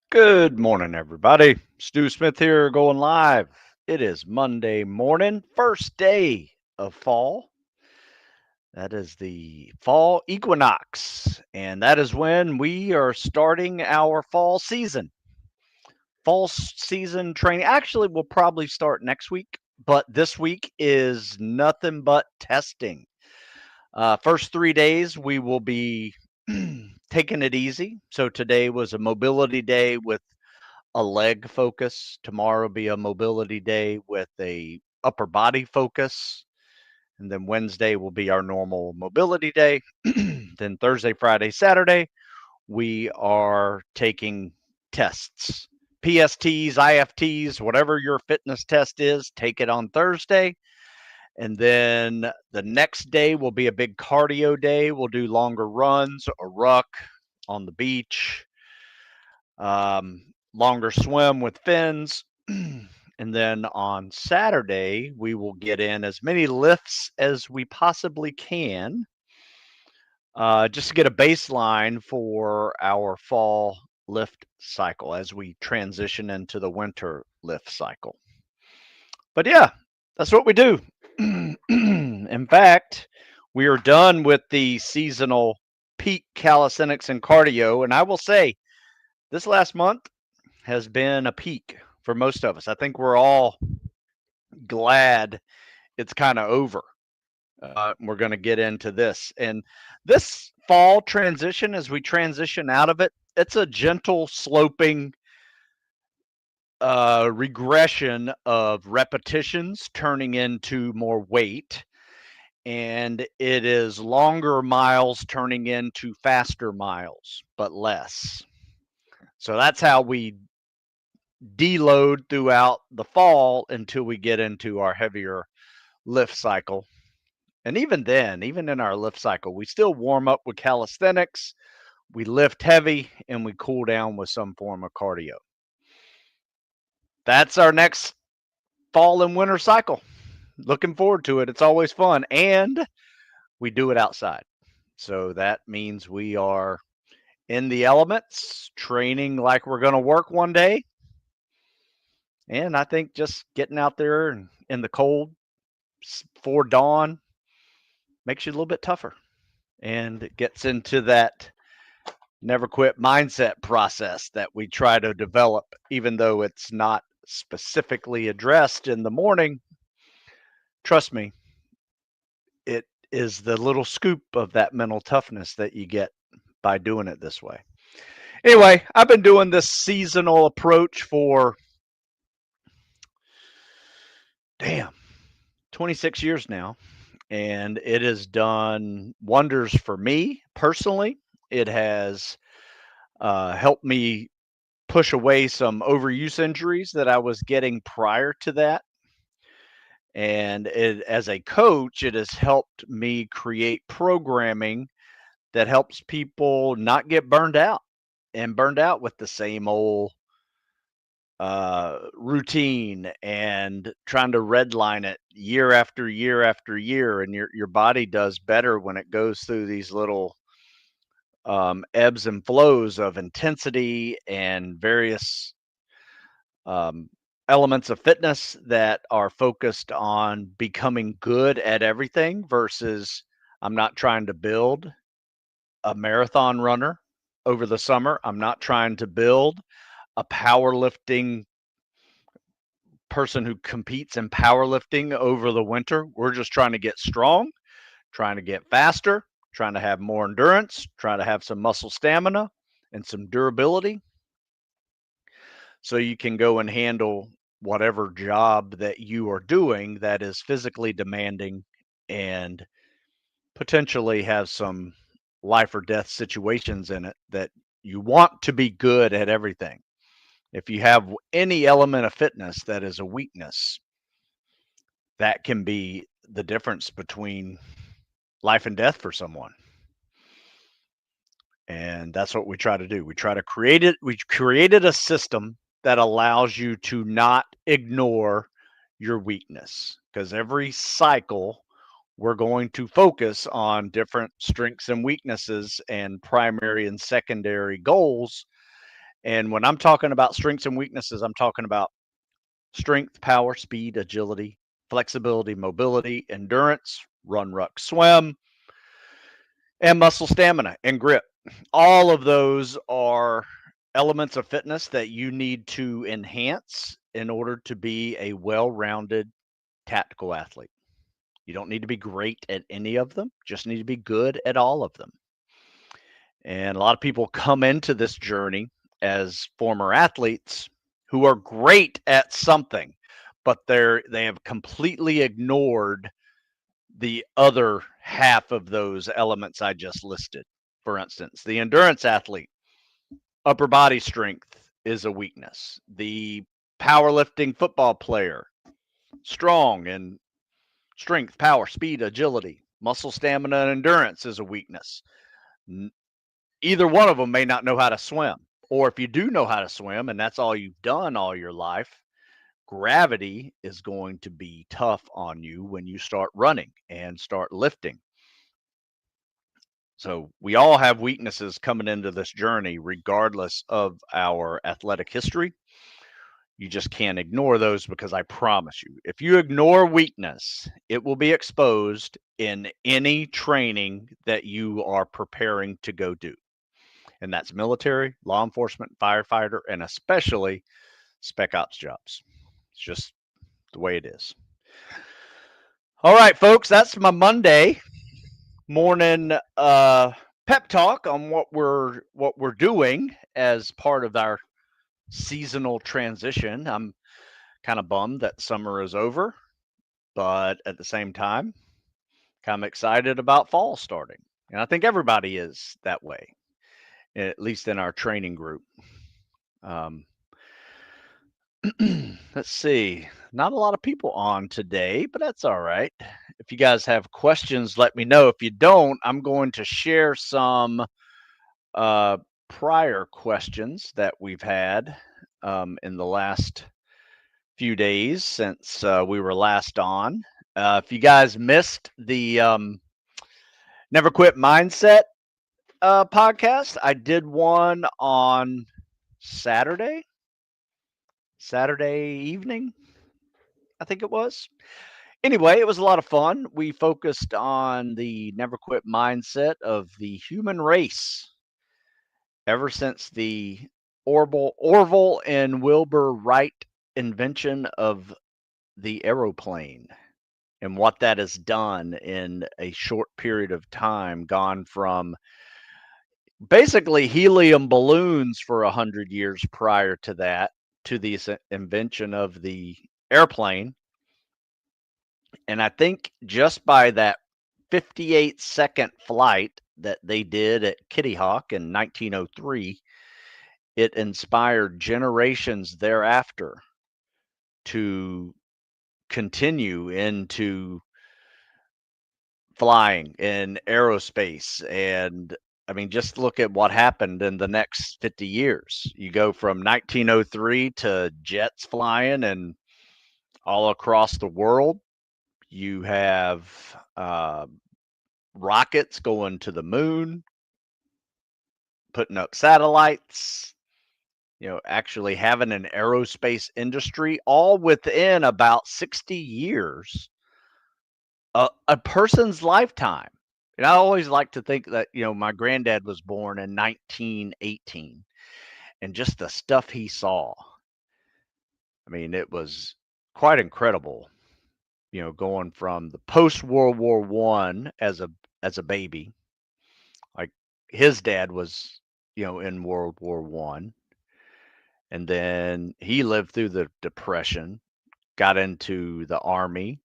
Good morning, everybody. Stu Smith here going live. It is Monday morning, first day of fall. That is the fall equinox, and that is when we are starting our fall season. Fall season training actually will probably start next week, but this week is nothing but testing. First 3 days, we will be taking it easy. So today was a mobility day with a leg focus. Tomorrow will be a mobility day with a upper body focus. And then Wednesday will be our normal mobility day. Then Thursday, Friday, Saturday, we are taking tests. PSTs, IFTs, whatever your fitness test is, take it on Thursday. And then the next day will be a big cardio day. We'll do longer runs, a ruck on the beach, longer swim with fins. And then on Saturday, we will get in as many lifts as we possibly can, just to get a baseline for our fall lift cycle as we transition into the winter lift cycle. But yeah, that's what we do. In fact, we are done with the seasonal peak calisthenics and cardio. And I will say, this last month has been a peak for most of us. I think we're all glad it's kind of over. We're going to get into this. And this fall transition, as we transition out of it, it's a gentle sloping regression of repetitions turning into more weight. And it is longer miles turning into faster miles, but less. So that's how we deload throughout the fall until we get into our heavier lift cycle. And even then, even in our lift cycle, we still warm up with calisthenics, we lift heavy, and we cool down with some form of cardio. That's our next fall and winter cycle. Looking forward to it. It's always fun. And we do it outside. So that means we are in the elements, training like we're going to work one day. And I think just getting out there and in the cold before dawn makes you a little bit tougher. And it gets into that never quit mindset process that we try to develop, even though it's not specifically addressed in the morning. Trust me, it is the little scoop of that mental toughness that you get by doing it this way. Anyway, I've been doing this seasonal approach for, damn, 26 years now, and it has done wonders for me personally. It has helped me push away some overuse injuries that I was getting prior to that. And as a coach, it has helped me create programming that helps people not get burned out with the same old routine and trying to redline it year after year after year. And your body does better when it goes through these little ebbs and flows of intensity and various um, elements of fitness that are focused on becoming good at everything versus I'm not trying to build a marathon runner over the summer. I'm not trying to build a powerlifting person who competes in powerlifting over the winter. We're just trying to get strong, trying to get faster, trying to have more endurance, trying to have some muscle stamina and some durability so you can go and handle whatever job that you are doing that is physically demanding and potentially has some life or death situations in it that you want to be good at everything. If you have any element of fitness that is a weakness, that can be the difference between life and death for someone. And that's what we try to do. We try to create it. We created a system that allows you to not ignore your weakness because every cycle we're going to focus on different strengths and weaknesses and primary and secondary goals. And when I'm talking about strengths and weaknesses, I'm talking about strength, power, speed, agility, flexibility, mobility, endurance, run, ruck, swim, and muscle stamina and grip. All of those are elements of fitness that you need to enhance in order to be a well-rounded tactical athlete. You don't need to be great at any of them, just need to be good at all of them. And a lot of people come into this journey as former athletes who are great at something, but they have completely ignored the other half of those elements I just listed. For instance, the endurance athlete, upper body strength is a weakness. The powerlifting football player, strong and strength, power, speed, agility, muscle stamina, and endurance is a weakness. Either one of them may not know how to swim. Or if you do know how to swim and that's all you've done all your life, gravity is going to be tough on you when you start running and start lifting. So we all have weaknesses coming into this journey, regardless of our athletic history. You just can't ignore those, because I promise you, if you ignore weakness, it will be exposed in any training that you are preparing to go do. And that's military, law enforcement, firefighter, and especially spec ops jobs. It's just the way it is. All right, folks, that's my Monday morning pep talk on what we're doing as part of our seasonal transition. I'm kind of bummed that summer is over, but at the same time, kind of excited about fall starting. And I think everybody is that way, at least in our training group. Um, let's see. Not a lot of people on today, but that's all right. If you guys have questions, let me know. If you don't, I'm going to share some prior questions that we've had in the last few days since we were last on. If you guys missed the Never Quit Mindset podcast, I did one on Saturday evening, I think it was. Anyway, it was a lot of fun. We focused on the never quit mindset of the human race ever since the Orville and Wilbur Wright invention of the aeroplane, and what that has done in a short period of time, gone from basically helium balloons for 100 years prior to that to the invention of the airplane. And I think just by that 58-second flight that they did at Kitty Hawk in 1903, it inspired generations thereafter to continue into flying in aerospace. And I mean, just look at what happened in the next 50 years. You go from 1903 to jets flying and all across the world. You have rockets going to the moon, putting up satellites, actually having an aerospace industry, all within about 60 years, a person's lifetime. And I always like to think that, my granddad was born in 1918, and just the stuff he saw. I mean, it was quite incredible, going from the post World War One as a baby. Like, his dad was, in World War One, and then he lived through the Depression, got into the Army,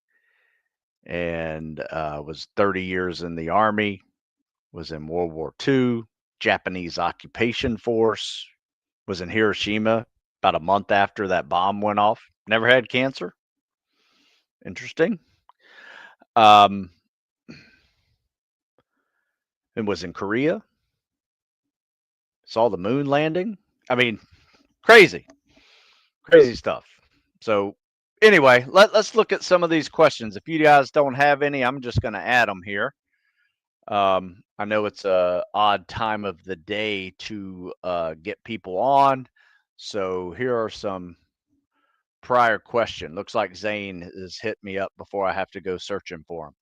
and was 30 years in the Army, was in World War II, Japanese occupation force, was in Hiroshima about a month after that bomb went off. Never had cancer. Interesting. And was in Korea. Saw the moon landing. I mean, crazy stuff. So anyway, let's look at some of these questions. If you guys don't have any, I'm just going to add them here. I know it's a odd time of the day to get people on, so here are some prior question. Looks like Zane has hit me up before I have to go searching for him.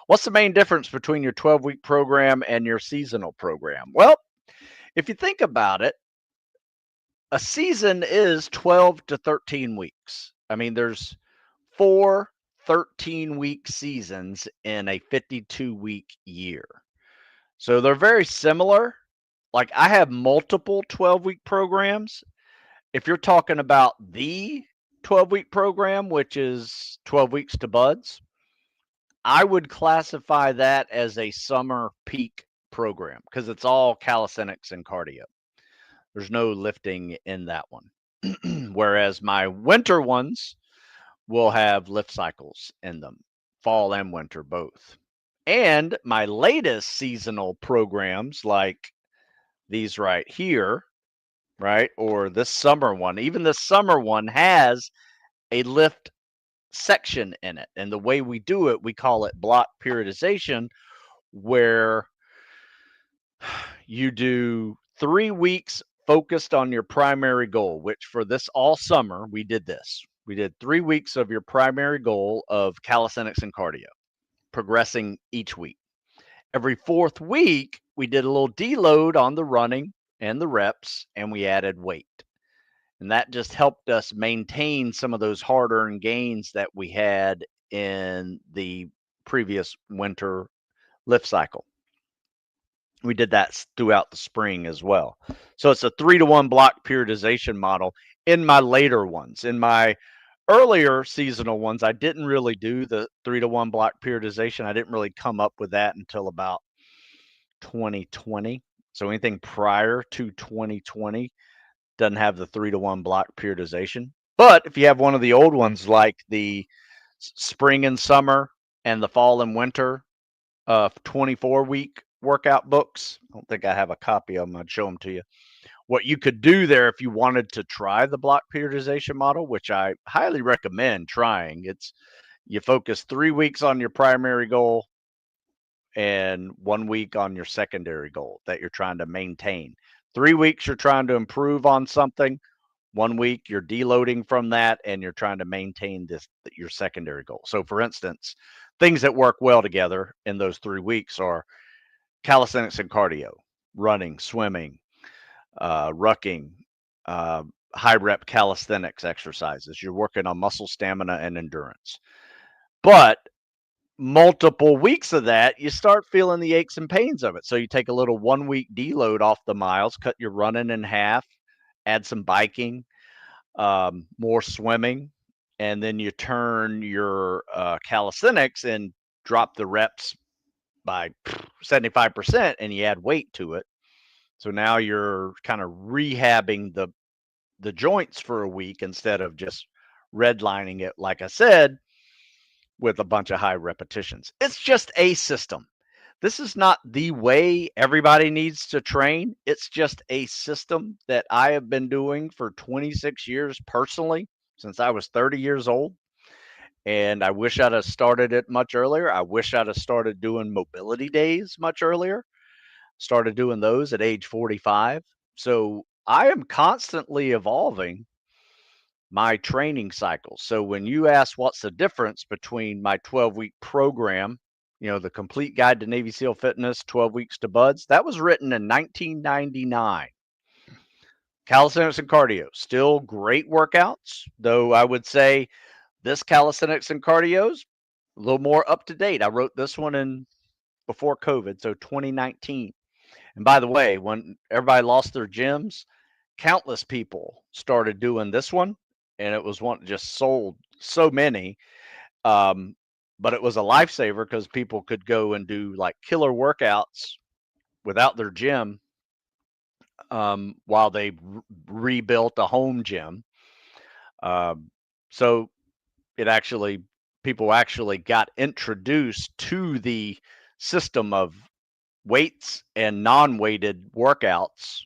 What's the main difference between your 12-week program and your seasonal program? Well, if you think about it, a season is 12 to 13 weeks. I mean, there's four 13-week seasons in a 52-week year. So they're very similar. Like I have multiple 12-week programs. If you're talking about the 12-week program, which is 12 weeks to buds, I would classify that as a summer peak program because it's all calisthenics and cardio. There's no lifting in that one. Whereas my winter ones will have lift cycles in them, fall and winter both. And my latest seasonal programs, like these right here, right, or this summer one, even the summer one has a lift section in it. And the way we do it, we call it block periodization, where you do 3 weeks focused on your primary goal, which for this all summer, we did this. We did 3 weeks of your primary goal of calisthenics and cardio, progressing each week. Every fourth week, we did a little deload on the running and the reps, and we added weight. And that just helped us maintain some of those hard earned gains that we had in the previous winter lift cycle. We did that throughout the spring as well. So it's a 3-to-1 block periodization model in my later ones. In my earlier seasonal ones, I didn't really do the 3-to-1 block periodization. I didn't really come up with that until about 2020. So anything prior to 2020 doesn't have the 3-to-1 block periodization. But if you have one of the old ones like the spring and summer and the fall and winter 24-week workout books, I don't think I have a copy of them. I'd show them to you. What you could do there if you wanted to try the block periodization model, which I highly recommend trying, it's you focus 3 weeks on your primary goal and 1 week on your secondary goal that you're trying to maintain. 3 weeks you're trying to improve on something. 1 week you're deloading from that and you're trying to maintain this your secondary goal. So for instance, things that work well together in those 3 weeks are calisthenics and cardio, running, swimming, rucking, high rep calisthenics exercises. You're working on muscle stamina and endurance. But multiple weeks of that, you start feeling the aches and pains of it. So you take a little 1 week deload off the miles, cut your running in half, add some biking, more swimming, and then you turn your calisthenics and drop the reps by 75% and you add weight to it. So now you're kind of rehabbing the joints for a week instead of just redlining it, like I said, with a bunch of high repetitions. It's just a system. This is not the way everybody needs to train. It's just a system that I have been doing for 26 years personally, since I was 30 years old. And I wish I'd have started it much earlier. I wish I'd have started doing mobility days much earlier. Started doing those at age 45. So I am constantly evolving my training cycles. So when you ask what's the difference between my 12-week program, the Complete Guide to Navy SEAL Fitness, 12 Weeks to Buds, that was written in 1999. Calisthenics and cardio, still great workouts, though I would say this calisthenics and cardio's a little more up to date. I wrote this one in before COVID, so 2019. And by the way, when everybody lost their gyms, countless people started doing this one, and it was one just sold so many. But it was a lifesaver because people could go and do like killer workouts without their gym while they rebuilt a home gym. So it actually people actually got introduced to the system of weights and non-weighted workouts,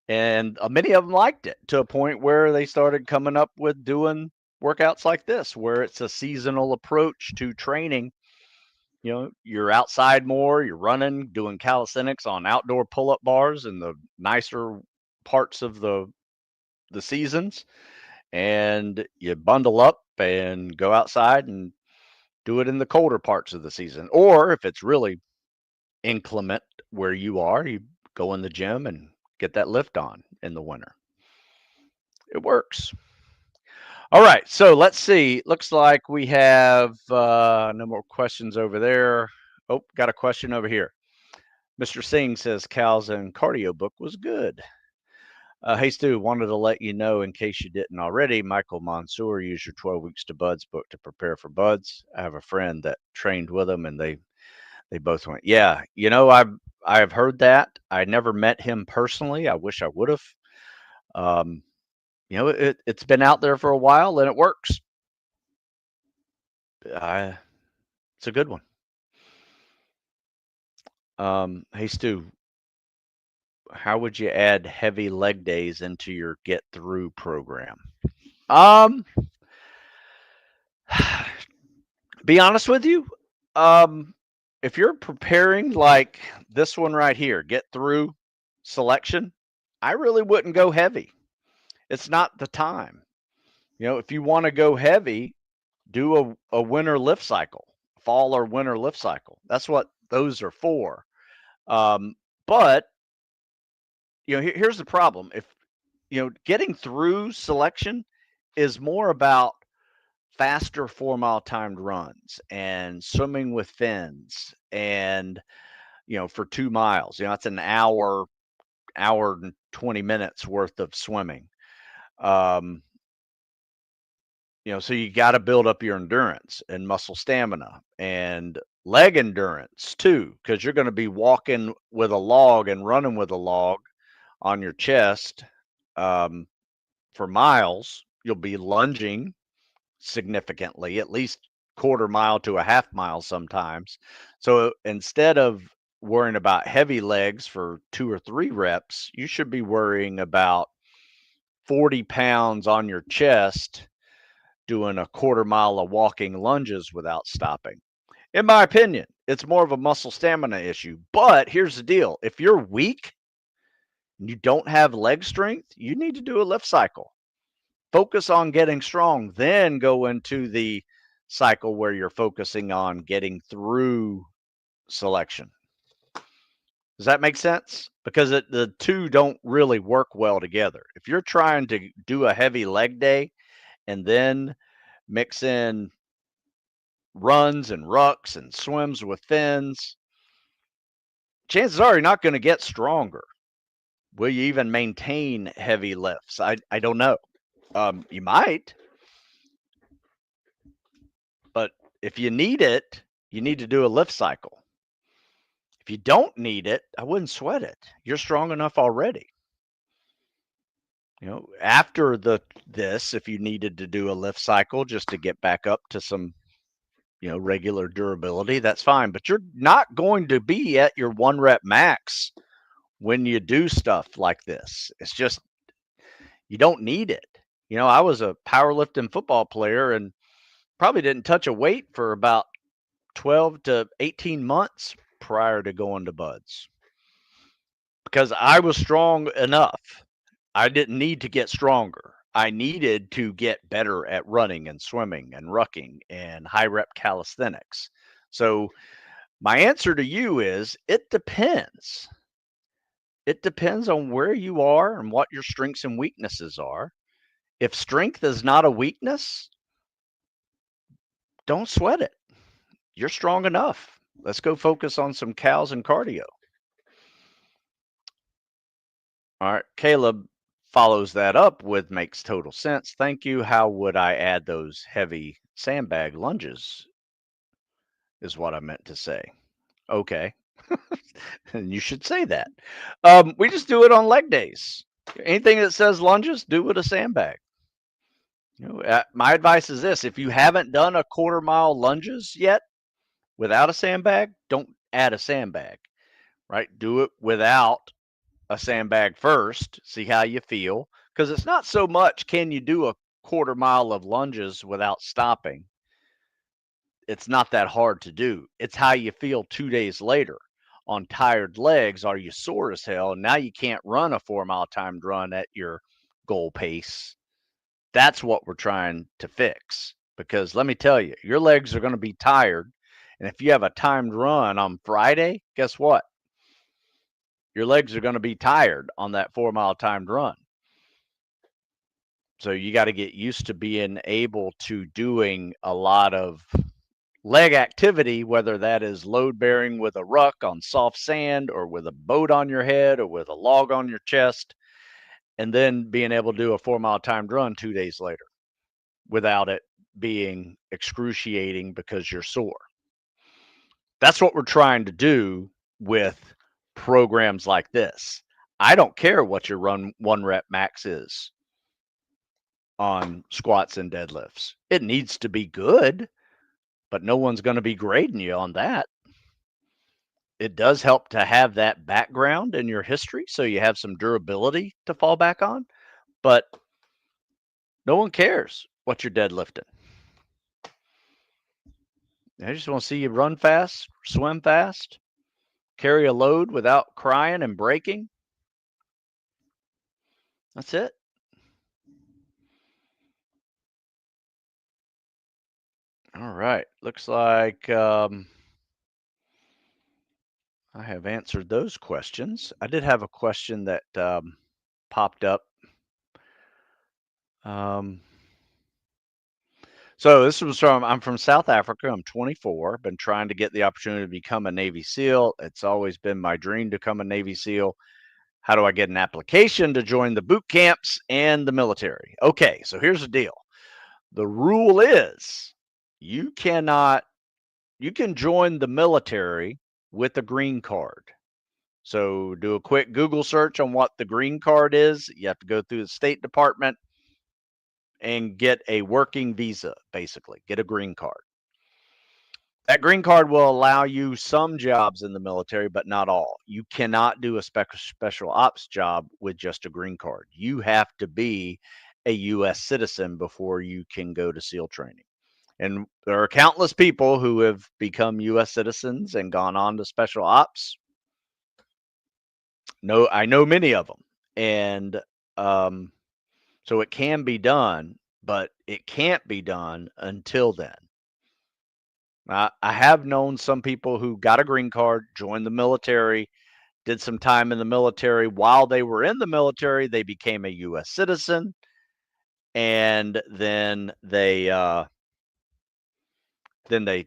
and many of them liked it to a point where they started coming up with doing workouts like this, where it's a seasonal approach to training you're outside more, you're running, doing calisthenics on outdoor pull-up bars in the nicer parts of the seasons, and you bundle up and go outside and do it in the colder parts of the season. Or if it's really inclement where you are, you go in the gym and get that lift on in the winter. It works. All right, so let's see. Looks like we have no more questions over there. Oh, got a question over here. Mr. Singh says Cal's and cardio book was good. Hey Stu, wanted to let you know in case you didn't already, Michael Mansour used your 12 Weeks to Buds book to prepare for Buds. I have a friend that trained with him, and they both went. Yeah, I've heard that. I never met him personally. I wish I would have. Um, it's been out there for a while and it works. It's a good one. Hey Stu, how would you add heavy leg days into your get through program? Um, be honest with you, um, if you're preparing like this one right here, get through selection, I really wouldn't go heavy. It's not the time. If you want to go heavy, do a winter lift cycle, fall or winter lift cycle. That's what those are for. But here's the problem. If getting through selection is more about faster 4 mile timed runs and swimming with fins and for 2 miles, that's an hour and 20 minutes worth of swimming. So you got to build up your endurance and muscle stamina and leg endurance too, because you're going to be walking with a log and running with a log on your chest for miles. You'll be lunging significantly, at least quarter mile to a half mile sometimes. So instead of worrying about heavy legs for 2 or 3 reps, you should be worrying about 40 pounds on your chest doing a quarter mile of walking lunges without stopping. In my opinion, it's more of a muscle stamina issue. But here's the deal. If you're weak and you don't have leg strength, you need to do a lift cycle. Focus on getting strong, then go into the cycle where you're focusing on getting through selection. Does that make sense? Because the two don't really work well together. If you're trying to do a heavy leg day and then mix in runs and rucks and swims with fins, chances are you're not going to get stronger. Will you even maintain heavy lifts? I don't know. You might, but if you need it, you need to do a lift cycle. If you don't need it, I wouldn't sweat it. You're strong enough already. After this, if you needed to do a lift cycle just to get back up to some, regular durability, that's fine. But you're not going to be at your 1 rep max when you do stuff like this. It's just, you don't need it. I was a powerlifting football player and probably didn't touch a weight for about 12 to 18 months prior to going to Buds because I was strong enough. I didn't need to get stronger. I needed to get better at running and swimming and rucking and high rep calisthenics. So my answer to you is it depends. It depends on where you are and what your strengths and weaknesses are. If strength is not a weakness, don't sweat it. You're strong enough. Let's go focus on some cows and cardio. All right. Caleb follows that up with makes total sense. Thank you. How would I add those heavy sandbag lunges? Is what I meant to say. Okay. And you should say that. We just do it on leg days. Anything that says lunges, do with a sandbag. My advice is this: if you haven't done a quarter mile lunges yet without a sandbag, don't add a sandbag. Right? Do it without a sandbag first, see how you feel, because it's not so much can you do a quarter mile of lunges without stopping. it's not that hard to do. It's how you feel 2 days later. On tired legs, are you sore as hell? Now you can't run a 4-mile timed run at your goal pace. That's what we're trying to fix. Because let me tell you, your legs are going to be tired. And if you have a timed run on Friday, guess what? Your legs are going to be tired on that 4-mile timed run. So you got to get used to being able to doing a lot of leg activity, whether that is load bearing with a ruck on soft sand or with a boat on your head or with a log on your chest, and then being able to do a 4-mile timed run 2 days later without it being excruciating because you're sore. That's what we're trying to do with programs like this. I don't care what your run 1 rep max is on squats and deadlifts. It needs to be good, but no one's going to be grading you on that. It does help to have that background in your history so you have some durability to fall back on, but no one cares what you're deadlifting. I just want to see you run fast, swim fast, carry a load without crying and breaking. That's it. All right. Looks like I have answered those questions. I did have a question that popped up. So this was I'm from South Africa. I'm 24. Been trying to get the opportunity to become a Navy SEAL. It's always been my dream to become a Navy SEAL. How do I get an application to join the boot camps and the military? Okay, so here's the deal. The rule is you cannot, you can join the military with a green card. So do a quick Google search on what the green card is. You have to go through the State Department and get a working visa, basically, get a green card. That green card will allow you some jobs in the military, but not all. You cannot do a special ops job with just a green card. You have to be a U.S. citizen before you can go to SEAL training. And there are countless people who have become U.S. citizens and gone on to special ops. No, I know many of them. And so it can be done, but it can't be done until then. I have known some people who got a green card, joined the military, did some time in the military. While they were in the military, they became a U.S. citizen, and then they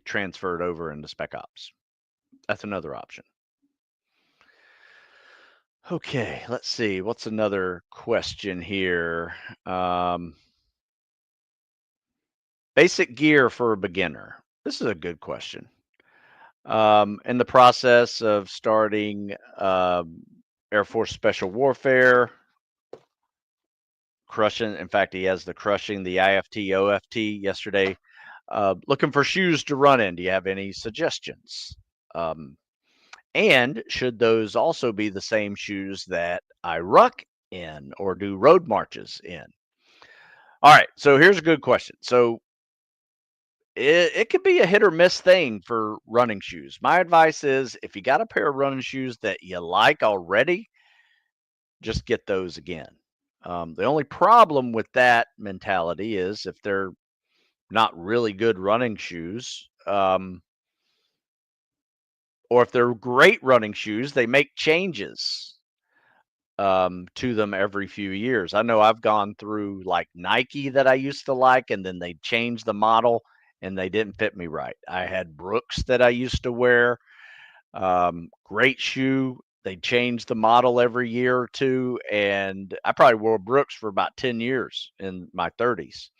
transferred over into Spec Ops. That's another option. Okay, let's see. What's another question here? Basic gear for a beginner. This is a good question. In the process of starting Air Force Special Warfare, crushing. In fact, he has the crushing the IFT, OFT yesterday. Looking for shoes to run in. Do you have any suggestions? And should those also be the same shoes that I ruck in or do road marches in? All right, so here's a good question. So it could be a hit or miss thing for running shoes. My advice is if you got a pair of running shoes that you like already, just get those again. The only problem with that mentality is if they're not really good running shoes, or if they're great running shoes, they make changes to them every few years. I know I've gone through like Nike that I used to like, and then they changed the model and they didn't fit me right. I had Brooks that I used to wear, great shoe. They changed the model every year or two, and I probably wore Brooks for about 10 years in my 30s.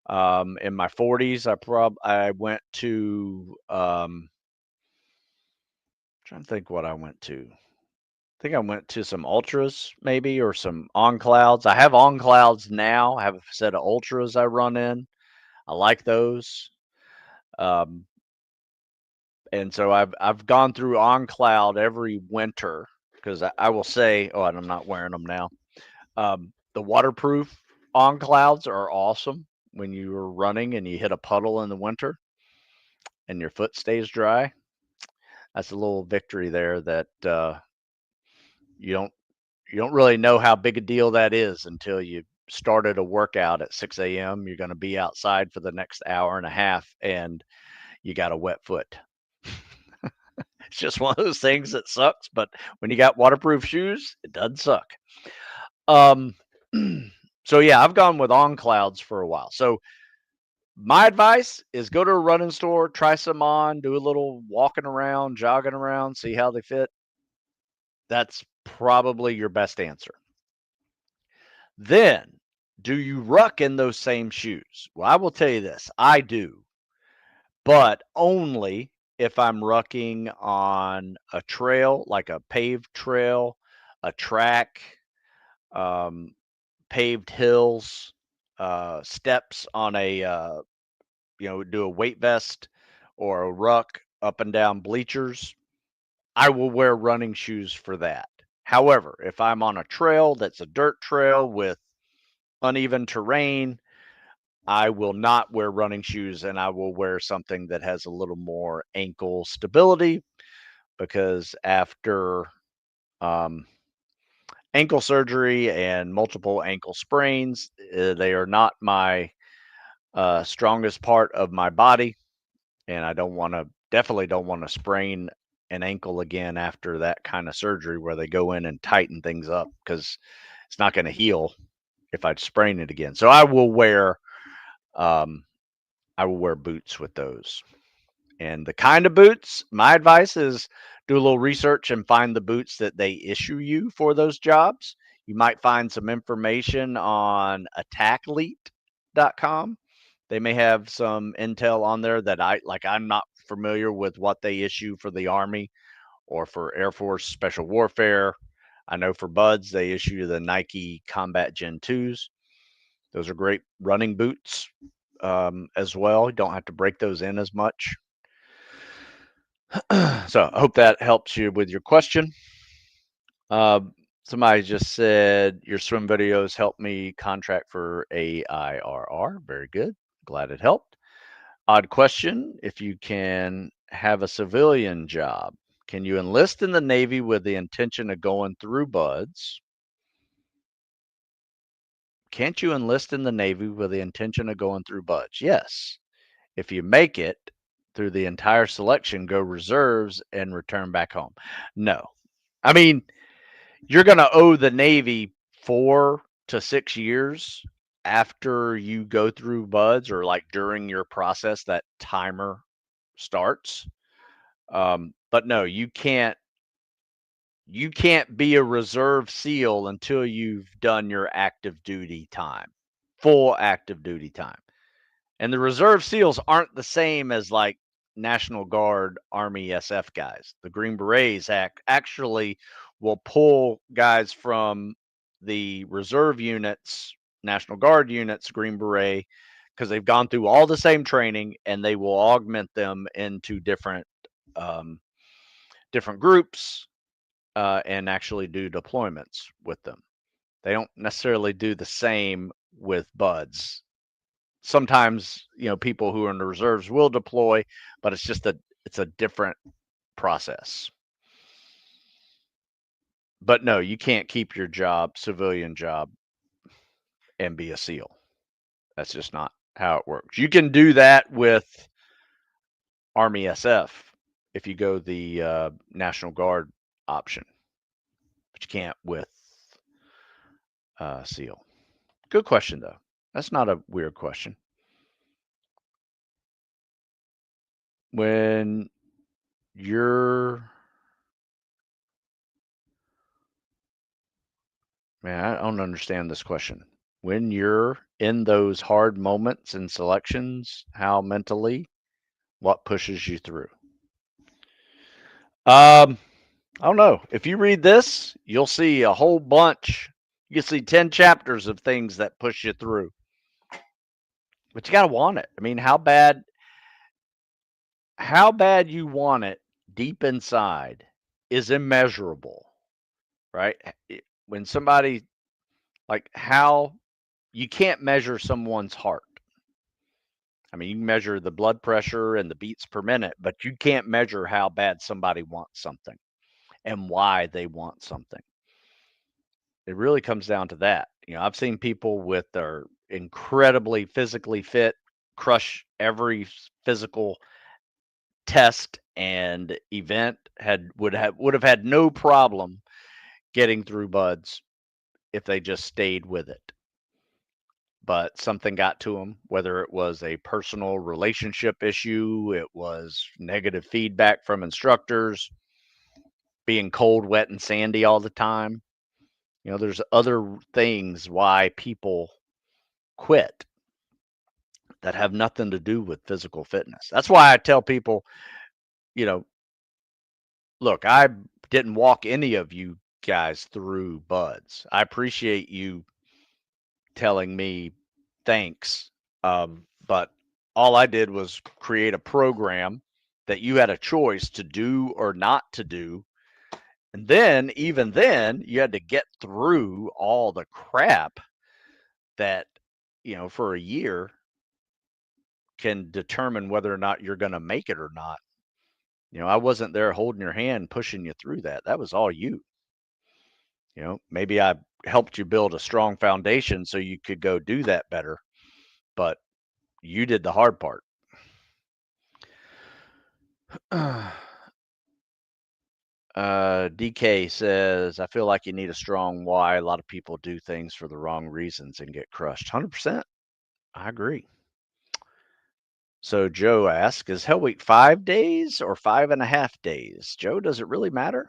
In my 40s, I went to trying to think what I went to. I think I went to some ultras maybe or some on clouds. I have on clouds now. I have a set of ultras I run in. I like those. Um, and so I've gone through on cloud every winter because I will say, oh, and I'm not wearing them now. The waterproof on clouds are awesome when you are running and you hit a puddle in the winter. and your foot stays dry, that's a little victory there that you don't you don't really know how big a deal that is until you started a workout at 6 a.m. You're going to be outside for the next hour and a half, and you got a wet foot. It's just one of those things that sucks, but when you got waterproof shoes, it doesn't suck. Um, so yeah, I've gone with on clouds for a while. So my advice is go to a running store, try some on, do a little walking around, jogging around, see how they fit. That's probably your best answer. Then, do you ruck in those same shoes? Well, I will tell you this, I do, but only if I'm rucking on a trail, like a paved trail, a track, um, paved hills, steps on a, do a weight vest or a ruck up and down bleachers. I will wear running shoes for that. However, if I'm on a trail that's a dirt trail with uneven terrain, I will not wear running shoes and I will wear something that has a little more ankle stability because after um, ankle surgery and multiple ankle sprains, they are not my strongest part of my body. And I definitely don't want to sprain an ankle again after that kind of surgery where they go in and tighten things up because it's not going to heal if I sprain it again. So um, I will wear boots with those. And the kind of boots, my advice is do a little research and find the boots that they issue you for those jobs. You might find some information on attackleet.com. They may have some intel on there that I'm not familiar with what they issue for the Army or for Air Force Special Warfare. I know for Buds, they issue the Nike Combat Gen 2s. Those are great running boots as well. You don't have to break those in as much. So I hope that helps you with your question. Uh, Somebody just said your swim videos help me contract for AIRR. Very good. Glad it helped. Odd question. If you can have a civilian job, can you enlist in the Navy with the intention of going through Buds? Can't you enlist in the Navy with the intention of going through Buds? Yes. If you make it through the entire selection, go reserves and return back home. No. I mean, you're going to owe the Navy 4 to 6 years after you go through Buds or like during your process, that timer starts. But no, you can't be a reserve SEAL until you've done your active duty time, full active duty time. And the reserve SEALs aren't the same as like National Guard, Army, SF guys. The Green Berets actually will pull guys from the reserve units, National Guard units, Green Beret, because they've gone through all the same training, and they will augment them into um, different groups and actually do deployments with them. They don't necessarily do the same with Buds. Sometimes, people who are in the reserves will deploy, but it's a different process. But no, you can't keep your job, civilian job, and be a SEAL. That's just not how it works. You can do that with Army SF if you go the National Guard option, but you can't with SEAL. Good question, though. That's not a weird question. When you're Man, I don't understand this question. When you're in those hard moments and selections, how mentally, what pushes you through? I don't know. If you read this, you'll see a whole bunch. You can see 10 chapters of things that push you through. But you got to want it. I mean, how bad you want it deep inside is immeasurable, right? When somebody like how you can't measure someone's heart. I mean, you can measure the blood pressure and the beats per minute, but you can't measure how bad somebody wants something and why they want something. It really comes down to that. I've seen people with their incredibly physically fit crush every physical test and event would have had no problem getting through buds if they just stayed with it. But something got to them, whether it was a personal relationship issue, it was negative feedback from instructors, being cold, wet, and sandy all the time. There's other things why people quit that have nothing to do with physical fitness. That's why I tell people, you know, look, I didn't walk any of you guys through buds. I appreciate you telling me thanks. But all I did was create a program that you had a choice to do or not to do. And then, even then, you had to get through all the crap that, for a year can determine whether or not you're going to make it or not. I wasn't there holding your hand, pushing you through that. That was all you. Maybe I helped you build a strong foundation so you could go do that better, but you did the hard part. DK says, I feel like you need a strong why. A lot of people do things for the wrong reasons and get crushed. 100%. I agree. So Joe asks, is Hell Week 5 days or 5.5 days? Joe, does it really matter?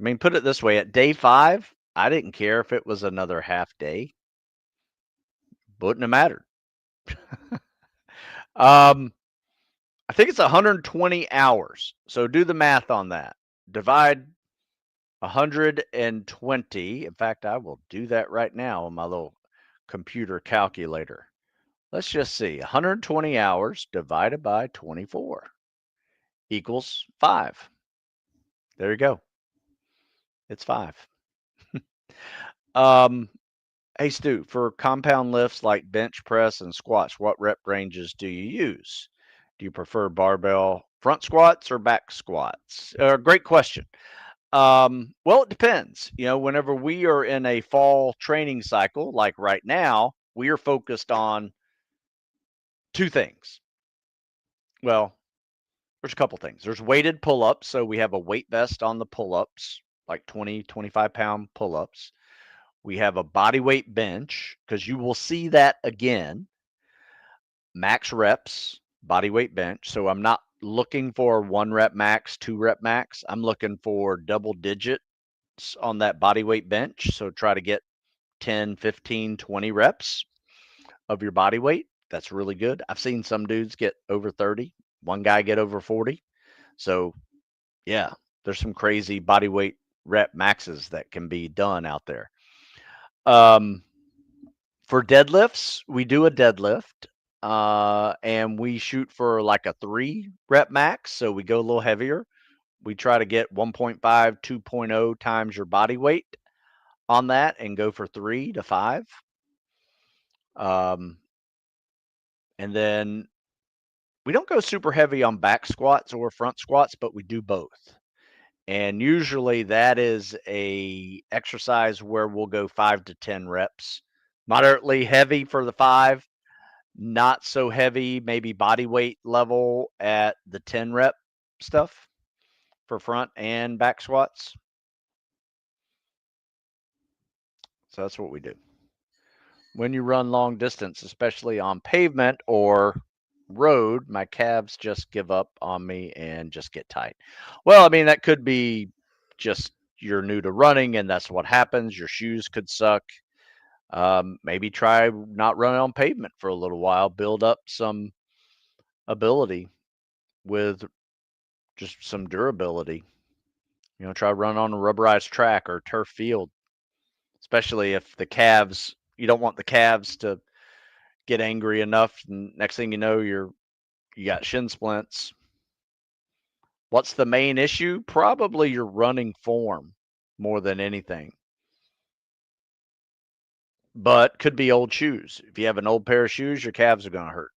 I mean, put it this way, at day 5, I didn't care if it was another half day. Wouldn't have mattered. I think it's 120 hours. So do the math on that. Divide 120. In fact, I will do that right now on my little computer calculator. Let's just see. 120 hours divided by 24 equals 5. There you go. It's 5. Hey, Stu, for compound lifts like bench press and squats, what rep ranges do you use? Do you prefer barbell front squats or back squats? Great question. Well, it depends. Whenever we are in a fall training cycle, like right now, we are focused on 2 things. Well, there's a couple things. There's weighted pull-ups. So we have a weight vest on the pull-ups, like 20, 25-pound pull-ups. We have a body weight bench because you will see that again. Max reps, body weight bench. So I'm not looking for 1 rep max, 2 rep max. I'm looking for double digits on that body weight bench. So try to get 10, 15, 20 reps of your body weight. That's really good. I've seen some dudes get over 30, one guy get over 40. So, yeah, there's some crazy body weight rep maxes that can be done out there. For deadlifts, we do a deadlift, and we shoot for like a 3 rep max. So we go a little heavier. We try to get 1.5, 2.0 times your body weight on that and go for 3 to 5. And then we don't go super heavy on back squats or front squats, but we do both. And usually that is a exercise where we'll go 5 to 10 reps. Moderately heavy for the 5, not so heavy, maybe body weight level at the 10 rep stuff for front and back squats. So that's what we do. When you run long distance, especially on pavement or road, my calves just give up on me and just get tight. Well, I mean, that could be just you're new to running and that's what happens. Your shoes could suck. Maybe try not running on pavement for a little while, build up some ability with just some durability. Try running on a rubberized track or turf field, especially if you don't want the calves to get angry enough. And next thing you know, you got shin splints. What's the main issue? Probably your running form more than anything. but could be old shoes. If you have an old pair of shoes, your calves are going to hurt.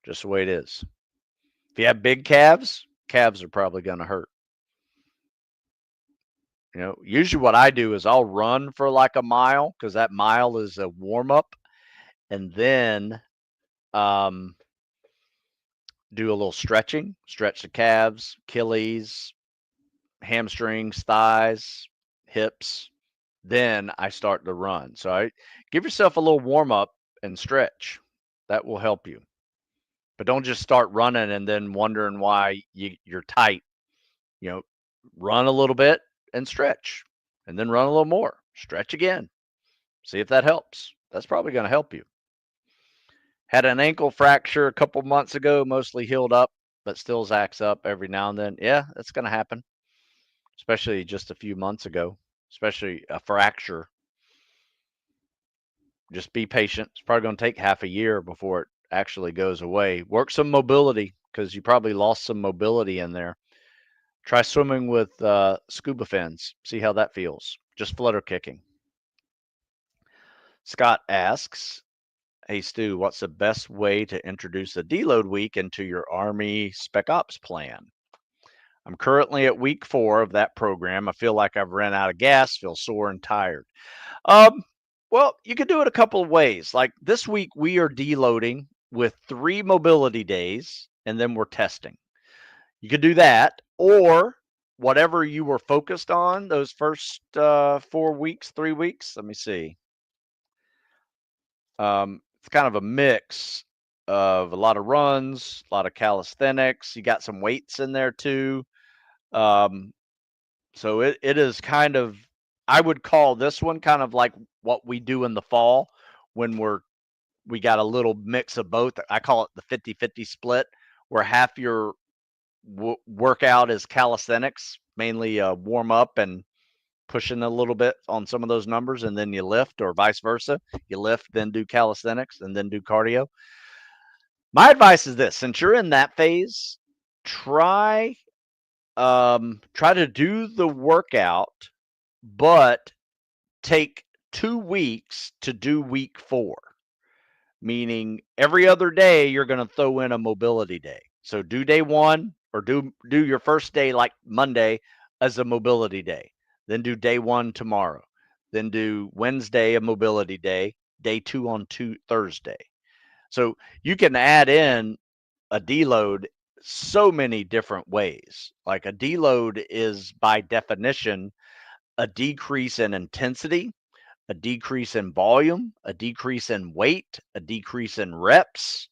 Just the way it is. If you have big calves, calves are probably going to hurt. Usually what I do is I'll run for like a mile because that mile is a warm up, and then um, do a little stretching, stretch the calves, Achilles, hamstrings, thighs, hips. Then I start to run. So I give yourself a little warm up and stretch. That will help you. But don't just start running and then wondering why you're tight. You know, run a little bit and stretch, and then run a little more. Stretch again. See if that helps. That's probably going to help you. Had an ankle fracture a couple months ago, mostly healed up, but still zacks up every now and then. Yeah, that's going to happen, especially just a few months ago, especially a fracture. Just be patient. It's probably going to take half a year before it actually goes away. Work some mobility because you probably lost some mobility in there. Try swimming with scuba fins. See how that feels. Just flutter kicking. Scott asks, hey, Stu, what's the best way to introduce a deload week into your Army Spec Ops plan? I'm currently at week 4 of that program. I feel like I've run out of gas, feel sore and tired. Um, well, you could do it a couple of ways. Like this week, we are deloading with 3 mobility days, and then we're testing. You could do that, or whatever you were focused on those first 4 weeks, 3 weeks. Let me see. It's kind of a mix of a lot of runs, a lot of calisthenics. You got some weights in there too. Um, so it is kind of, I would call this one kind of like what we do in the fall when we got a little mix of both. I call it the 50-50 split, where half your workout is calisthenics, mainly warm up and pushing a little bit on some of those numbers, and then you lift, or vice versa. You lift, then do calisthenics, and then do cardio. My advice is this: since you're in that phase, try to do the workout, but take 2 weeks to do week 4. Meaning every other day you're going to throw in a mobility day. So do day 1, or do your first day like Monday as a mobility day. Then do day 1 tomorrow. Then do Wednesday a mobility day, day 2 on Thursday. So you can add in a deload so many different ways. Like a deload is by definition a decrease in intensity, a decrease in volume, a decrease in weight, a decrease in reps.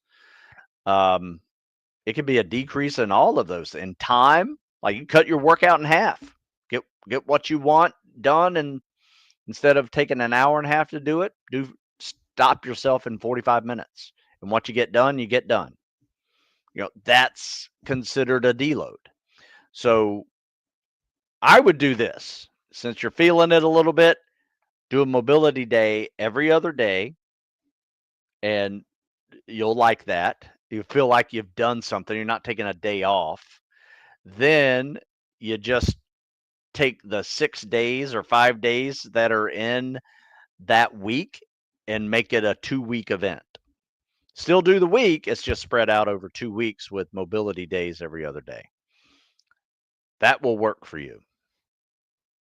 It could be a decrease in all of those. In time, like you cut your workout in half. Get what you want done, and instead of taking an hour and a half to do it, stop yourself in 45 minutes. And what you get done, you get done. That's considered a deload. So I would do this. Since you're feeling it a little bit, do a mobility day every other day, and you'll like that. You feel like you've done something. You're not taking a day off. Then you just take the 6 days or 5 days that are in that week and make it a 2-week event. Still do the week, it's just spread out over 2 weeks with mobility days every other day. That will work for you.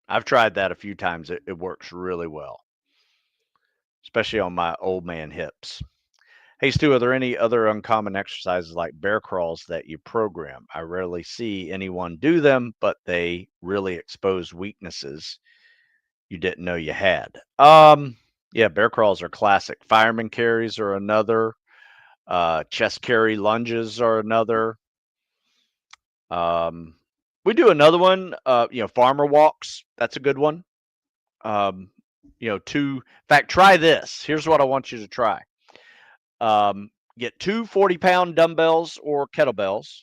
I've tried that a few times. It works really well, especially on my old man hips. Hey, Stu, are there any other uncommon exercises like bear crawls that you program? I rarely see anyone do them, but they really expose weaknesses you didn't know you had. Yeah, bear crawls are classic. Fireman carries are another. Chest carry lunges are another. We do another one. Farmer walks. That's a good one. In fact, try this. Here's what I want you to try. Get 2 40-pound dumbbells or kettlebells,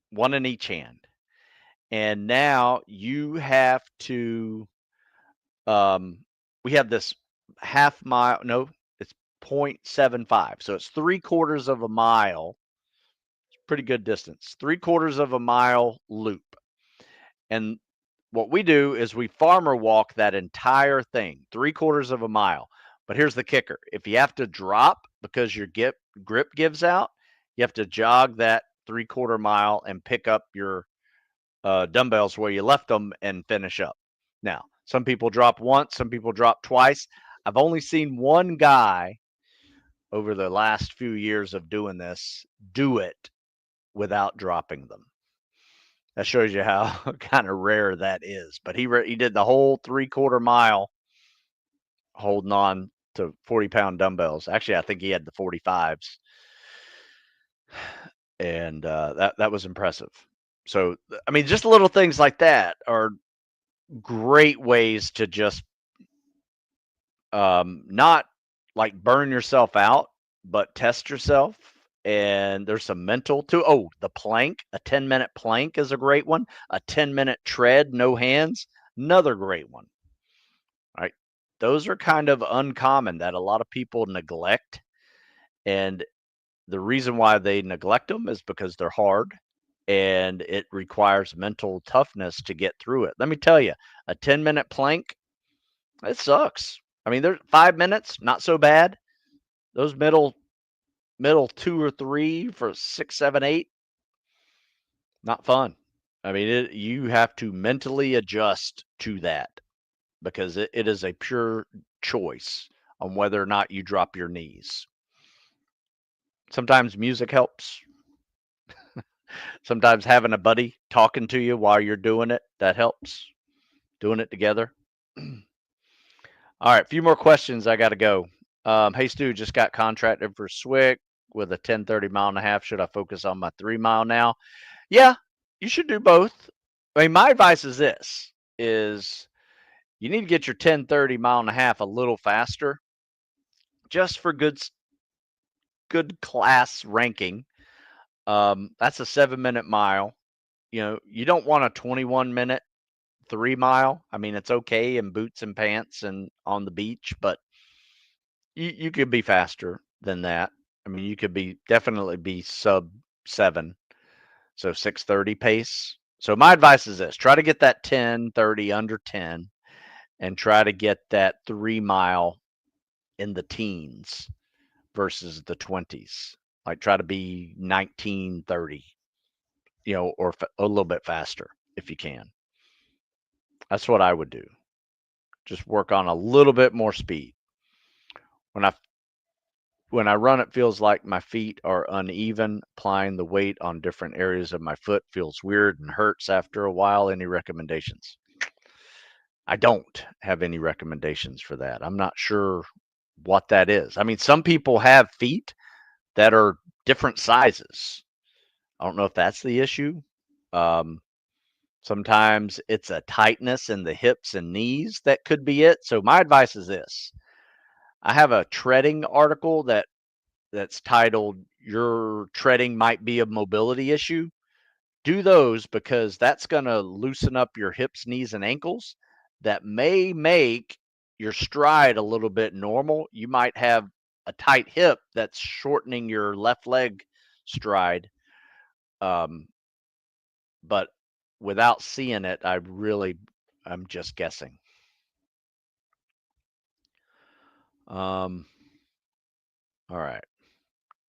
one in each hand. And now you have to, we have this half mile, no, it's 0.75. So it's 3/4 of a mile. It's pretty good distance. 3/4 of a mile loop. And what we do is we farmer walk that entire thing, 3/4 of a mile. But here's the kicker. If you have to drop because your grip gives out, you have to jog that 3/4 mile and pick up your dumbbells where you left them and finish up. Now, some people drop once, some people drop twice. I've only seen one guy over the last few years of doing this do it without dropping them. That shows you how kind of rare that is. But he did the whole 3/4 mile holding on to 40-pound dumbbells. Actually, I think he had the 45s, and that was impressive. So, I mean, just little things like that are great ways to just not like burn yourself out, but test yourself. And there's some mental too. Oh, the plank, a 10-minute plank is a great one. A 10-minute tread, no hands, another great one. Right? Those are kind of uncommon that a lot of people neglect. And the reason why they neglect them is because they're hard and it requires mental toughness to get through it. Let me tell you, a 10-minute plank, it sucks. I mean, there's 5 minutes, not so bad. Those middle 2 or 3 for 6, 7, 8, not fun. I mean, you have to mentally adjust to that because it is a pure choice on whether or not you drop your knees. Sometimes music helps. Sometimes having a buddy talking to you while you're doing it, that helps. Doing it together. All right, a few more questions. I got to go. Hey, Stu, just got contracted for Swick with a 10:30 mile and a half. Should I focus on my 3 mile now? Yeah, you should do both. I mean, my advice is this: is you need to get your 10:30 mile and a half a little faster, just for good class ranking. That's a 7-minute mile. You know, you don't want a 21-minute 3 mile. I mean, it's okay in boots and pants and on the beach, but you could be faster than that. I mean, you could definitely be sub 7, so 6:30 pace. So my advice is this: try to get that 10:30 under 10, and try to get that 3 mile in the teens versus the 20s. Like try to be 19:30, or a little bit faster if you can. That's what I would do. Just work on a little bit more speed. When I when I run, it feels like my feet are uneven. Applying the weight on different areas of my foot feels weird and hurts after a while. Any recommendations? I don't have any recommendations for that. I'm not sure what that is. I mean, some people have feet that are different sizes. I don't know if that's the issue. Um, Sometimes it's a tightness in the hips and knees that could be it. So my advice is this: I have a treading article that's titled "Your Treading Might Be a Mobility Issue." Do those because that's going to loosen up your hips, knees, and ankles. That may make your stride a little bit normal. You might have a tight hip that's shortening your left leg stride. Um, but without seeing it, I'm just guessing. Um, all right.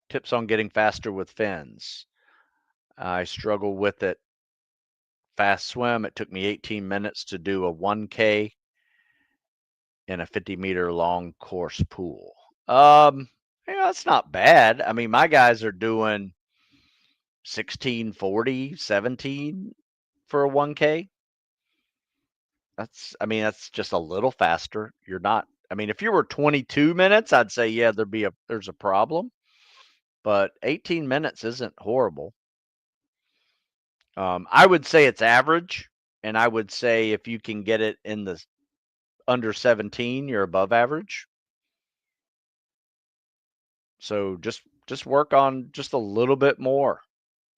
Tips on getting faster with fins. I struggle with it. Fast swim. It took me 18 minutes to do a 1K in a 50-meter long course pool. That's not bad. I mean, my guys are doing 16:40, 17 for a 1K. That's just a little faster. You're not, I mean, if you were 22 minutes, I'd say, yeah, there's a problem, but 18 minutes isn't horrible. I would say it's average, and I would say if you can get it in the under 17, you're above average. So just work on just a little bit more.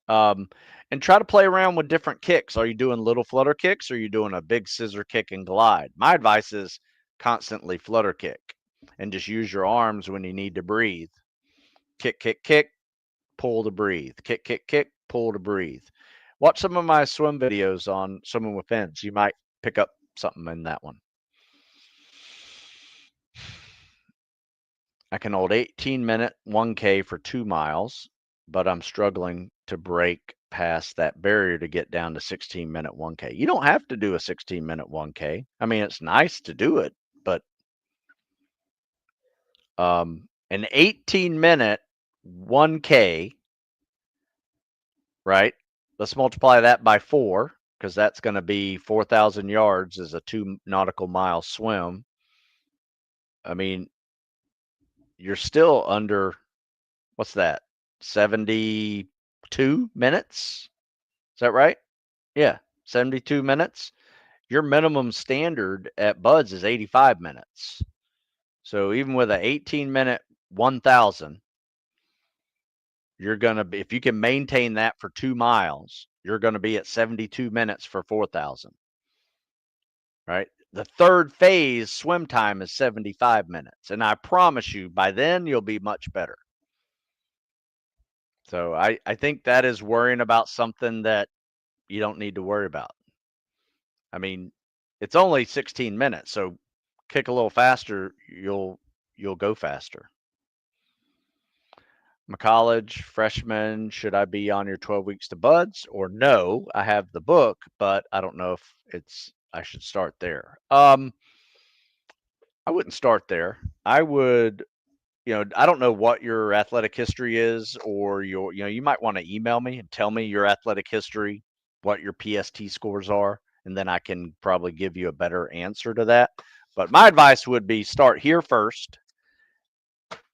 Um, and try to play around with different kicks. Are you doing little flutter kicks or are you doing a big scissor kick and glide? My advice is constantly flutter kick and just use your arms when you need to breathe. Kick, kick, kick, pull to breathe. Kick, kick, kick, pull to breathe. Watch some of my swim videos on swimming with fins. You might pick up something in that one. I can hold 18-minute 1K for 2 miles, but I'm struggling to break past that barrier to get down to 16-minute 1K. You don't have to do a 16-minute 1K. I mean, it's nice to do it, but an 18-minute 1K, right? Let's multiply that by 4 because that's going to be 4,000 yards is a 2 nautical mile swim. I mean, you're still under, what's that? 72 minutes? Is that right? Yeah, 72 minutes. Your minimum standard at Buds is 85 minutes. So even with an 18-minute 1,000, you're going to be, if you can maintain that for 2 miles, you're going to be at 72 minutes for 4,000, right? The third phase swim time is 75 minutes. And I promise you, by then, you'll be much better. So I think that is worrying about something that you don't need to worry about. I mean, it's only 16 minutes, so kick a little faster, you'll go faster. I'm a college freshman. Should I be on your 12 weeks to Buds or no? I have the book, but I don't know if I should start there. I wouldn't start there. I would, I don't know what your athletic history is, or you might want to email me and tell me your athletic history, what your PST scores are, and then I can probably give you a better answer to that. But my advice would be start here first,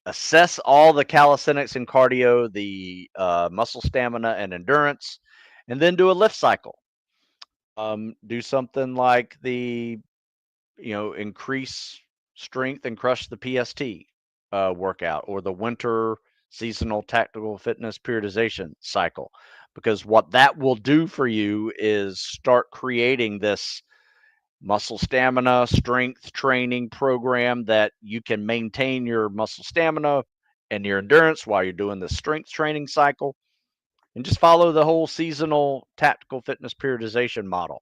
assess all the calisthenics and cardio, the muscle stamina and endurance, and then do a lift cycle. Do something like increase strength and crush the PST workout, or the winter seasonal tactical fitness periodization cycle, because what that will do for you is start creating this muscle stamina strength training program that you can maintain your muscle stamina and your endurance while you're doing the strength training cycle, and just follow the whole seasonal tactical fitness periodization model.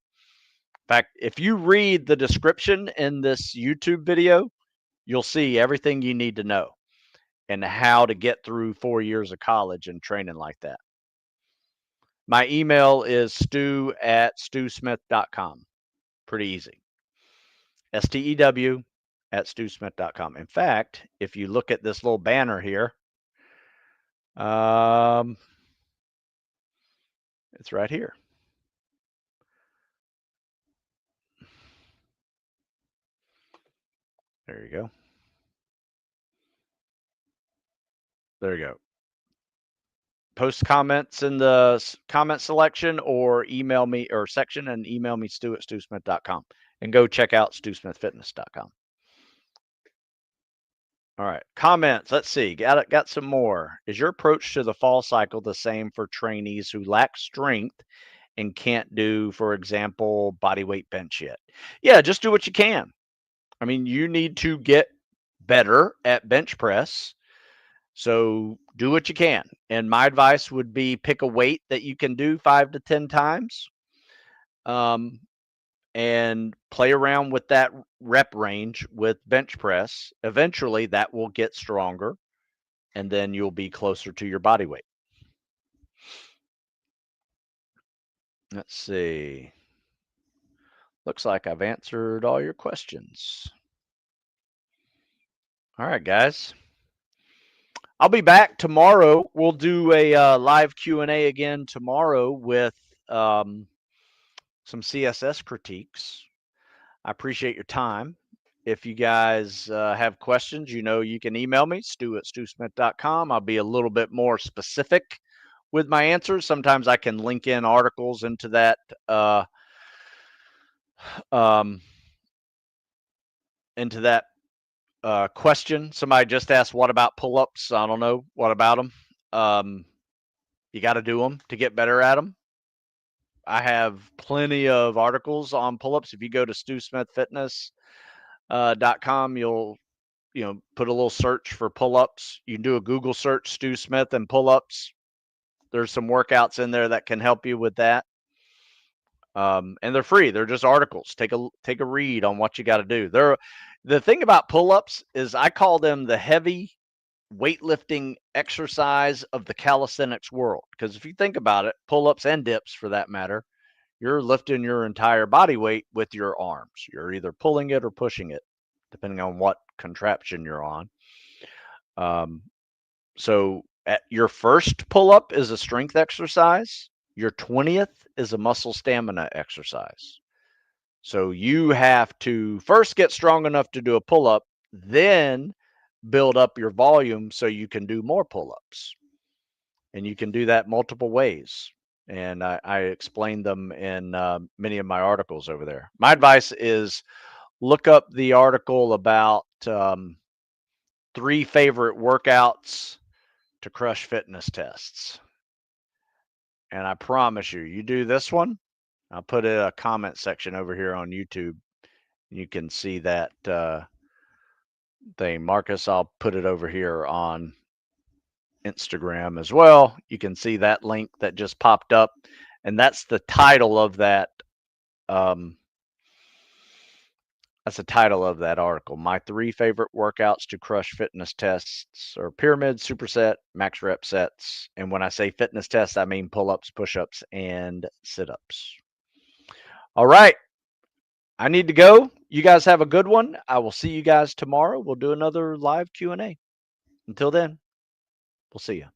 In fact, if you read the description in this YouTube video, you'll see everything you need to know and how to get through 4 years of college and training like that. My email is stew@stewsmith.com. Pretty easy. stew@stewsmith.com. In fact, if you look at this little banner here, it's right here. There you go. There you go. Post comments in the comment selection, or email me, or section, and email me stew@stewsmith.com, and go check out stewsmithfitness.com. All right, comments. Let's see. Got some more. Is your approach to the fall cycle the same for trainees who lack strength and can't do, for example, body weight bench yet? Yeah, just do what you can. I mean, you need to get better at bench press, so do what you can. And my advice would be pick a weight that you can do 5 to 10 times, and play around with that rep range with bench press. Eventually, that will get stronger, and then you'll be closer to your body weight. Let's see. Looks like I've answered all your questions. All right, guys. I'll be back tomorrow. We'll do a live Q&A again tomorrow with some CSS critiques. I appreciate your time. If you guys have questions, you can email me, stew@stewsmith.com. I'll be a little bit more specific with my answers. Sometimes I can link in articles into that question. Somebody just asked, what about pull-ups? I don't know. What about them? You got to do them to get better at them. I have plenty of articles on pull-ups. If you go to stewsmithfitness.com, you'll put a little search for pull-ups. You can do a Google search, Stew Smith and pull-ups. There's some workouts in there that can help you with that. And they're free. They're just articles. Take a read on what you got to do. The thing about pull-ups is I call them the heavy weightlifting exercise of the calisthenics world. Because if you think about it, pull-ups and dips for that matter, you're lifting your entire body weight with your arms. You're either pulling it or pushing it, depending on what contraption you're on. So at your first pull-up is a strength exercise. Your 20th is a muscle stamina exercise. So you have to first get strong enough to do a pull-up, then build up your volume so you can do more pull-ups. And you can do that multiple ways. And I explained them in many of my articles over there. My advice is look up the article about 3 favorite workouts to crush fitness tests. And I promise you, you do this one, I'll put a comment section over here on YouTube. You can see that thing. Marcus, I'll put it over here on Instagram as well. You can see that link that just popped up. And that's the title of that. That's the title of that article. My 3 favorite workouts to crush fitness tests are pyramid, superset, max rep sets. And when I say fitness tests, I mean pull-ups, push-ups, and sit-ups. All right. I need to go. You guys have a good one. I will see you guys tomorrow. We'll do another live Q&A. Until then, we'll see you.